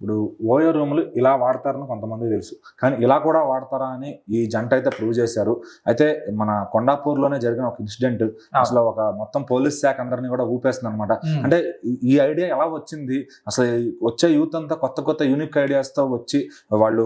ఇప్పుడు ఓయో రూములు ఇలా వాడతారని కొంతమంది తెలుసు, కానీ ఇలా కూడా వాడతారా అని ఈ జంట అయితే ప్రూవ్ చేశారు. అయితే మన కొండాపూర్లోనే జరిగిన ఒక ఇన్సిడెంట్ అసలు ఒక మొత్తం పోలీస్ శాఖ అందరినీ కూడా ఊపేస్తుంది అనమాట. అంటే ఈ ఐడియా ఎలా వచ్చింది, అసలు వచ్చే యూత్ అంతా కొత్త కొత్త యూనిక్ ఐడియాస్తో వచ్చి వాళ్ళు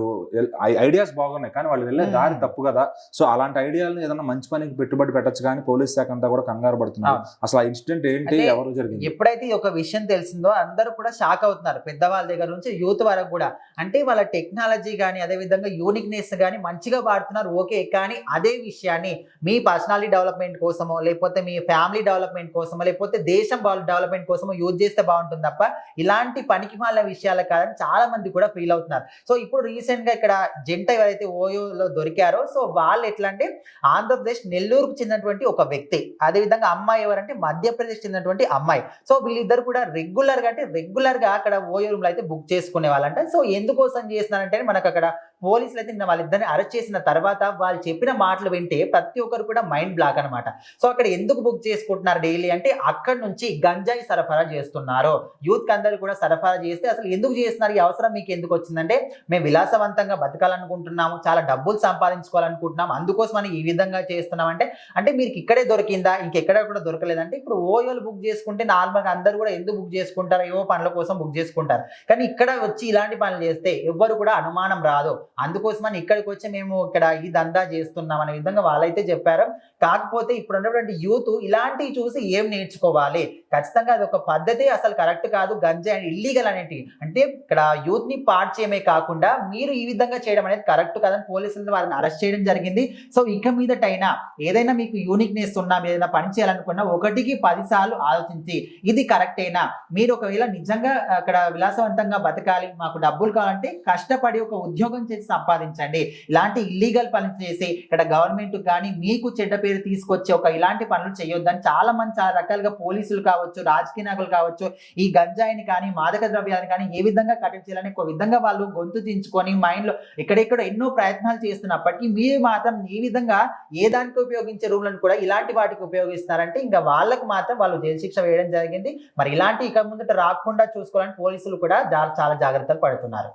ఐడియాస్ బాగున్నాయి కానీ వాళ్ళు వెళ్ళే దారి తప్పు కదా. సో అలాంటి ఐడియాలను ఏదైనా మంచి పనికి పెట్టుబడి పెట్టచ్చు కానీ పోలీస్ శాఖ అంతా కూడా కంగారు పడుతున్నారు. అసలు ఆ ఇన్సిడెంట్ ఏంటి, ఎవరు జరిగింది? ఎప్పుడైతే ఒక విషయం తెలిసిందో అందరూ కూడా షాక్ అవుతున్నారు, పెద్దవాళ్ళ దగ్గర నుంచి యూత్ వరకు కూడా. అంటే వాళ్ళ టెక్నాలజీ కానీ అదే విధంగా యూనిక్నెస్ కానీ మంచిగా వాడుతున్నారు, ఓకే. కానీ అదే విషయాన్ని మీ పర్సనాలిటీ డెవలప్మెంట్ కోసమో లేకపోతే మీ ఫ్యామిలీ డెవలప్మెంట్ కోసమో లేకపోతే దేశం డెవలప్మెంట్ కోసమో యూజ్ చేస్తే బాగుంటుంది తప్ప ఇలాంటి పనికి మాలిన విషయాలు కాదని చాలా మంది కూడా ఫీల్ అవుతున్నారు. సో ఇప్పుడు రీసెంట్ గా ఇక్కడ జంట ఎవరైతే ఓయోలో దొరికారో సో వాళ్ళు ఎట్లా అంటే ఆంధ్రప్రదేశ్ నెల్లూరుకు చెందినటువంటి ఒక వ్యక్తి, అదేవిధంగా అమ్మాయి ఎవరంటే మధ్యప్రదేశ్ చెందినటువంటి అమ్మాయి. సో వీళ్ళిద్దరు కూడా రెగ్యులర్ గా అక్కడ ఓయో రూమ్ లో అయితే బుక్ చేసుకునే వాళ్ళంట. సో ఎందుకోసం చేస్తున్నారంటే మనకు అక్కడ పోలీసులు అయితే వాళ్ళిద్దరిని అరెస్ట్ చేసిన తర్వాత వాళ్ళు చెప్పిన మాటలు వింటే ప్రతి ఒక్కరు కూడా మైండ్ బ్లాక్ అనమాట. సో అక్కడ ఎందుకు బుక్ చేసుకుంటున్నారు డైలీ అంటే అక్కడ నుంచి గంజాయి సరఫరా చేస్తున్నారు, యూత్ కి అందరూ కూడా సరఫరా చేస్తే అసలు ఎందుకు చేస్తున్నారు, ఈ అవసరం మీకు ఎందుకు వచ్చిందంటే మేము విలాసవంతంగా బతకాలనుకుంటున్నాము, చాలా డబ్బులు సంపాదించుకోవాలనుకుంటున్నాము, అందుకోసమని ఈ విధంగా చేస్తున్నాం అంటే మీకు ఇక్కడే దొరికిందా, ఇంకెక్కడ కూడా దొరకలేదంటే ఇప్పుడు ఓయోలు బుక్ చేసుకుంటే నార్మల్గా అందరూ కూడా ఎందుకు బుక్ చేసుకుంటారు, ఏవో పనుల కోసం బుక్ చేసుకుంటారు. కానీ ఇక్కడ వచ్చి ఇలాంటి పనులు చేస్తే ఎవ్వరు కూడా అనుమానం రాదు, అందుకోసమని ఇక్కడికి వచ్చి మేము ఇక్కడ ఈ దందా చేస్తున్నాం అనే విధంగా వాళ్ళైతే చెప్పారు. కాకపోతే ఇప్పుడు ఉన్నటువంటి యూత్ ఇలాంటివి చూసి ఏం నేర్చుకోవాలి, ఖచ్చితంగా అది ఒక పద్ధతి అసలు కరెక్ట్ కాదు, గంజాయి అండ్ ఇల్లీగల్ అనేటివి. అంటే ఇక్కడ యూత్ ని పాడు చేయమే కాకుండా మీరు ఈ విధంగా చేయడం అనేది కరెక్ట్ కాదని పోలీసులు వాళ్ళని అరెస్ట్ చేయడం జరిగింది. సో ఇక మీదటైనా ఏదైనా మీకు యూనిక్నెస్ ఉన్నా, ఏదైనా పని చేయాలనుకున్నా 1కి 10 సార్లు ఆలోచించి ఇది కరెక్టేనా, మీరు ఒకవేళ నిజంగా అక్కడ విలాసవంతంగా బతకాలి, మాకు డబ్బులు కావాలంటే కష్టపడి ఒక ఉద్యోగం చేసి సంపాదించండి. ఇలాంటి ఇల్లీగల్ పనులు చేసి ఇక్కడ గవర్నమెంట్ కానీ మీకు చెడ్డ పేరు తీసుకొచ్చి ఒక ఇలాంటి పనులు చేయొద్దని చాలా మంది చాలా రకాలుగా పోలీసులు కావచ్చు, రాజకీయ నాయకులు కావచ్చు, ఈ గంజాయిని కానీ మాదక ద్రవ్యాలను కానీ ఏ విధంగా కట్టడి చేయాలని ఒక విధంగా వాళ్ళు గొంతు దించుకొని మైండ్లో ఎక్కడెక్కడ ఎన్నో ప్రయత్నాలు చేస్తున్నప్పటికీ మీరు మాత్రం ఈ విధంగా ఏ దానికి ఉపయోగించే రూమ్లను కూడా ఇలాంటి వాటికి ఉపయోగిస్తున్నారంటే ఇంకా వాళ్ళకు మాత్రం వాళ్ళు జైలు శిక్ష వేయడం జరిగింది. మరి ఇలాంటి ఇక ముందట రాకుండా చూసుకోవాలని పోలీసులు కూడా చాలా జాగ్రత్తలు పడుతున్నారు.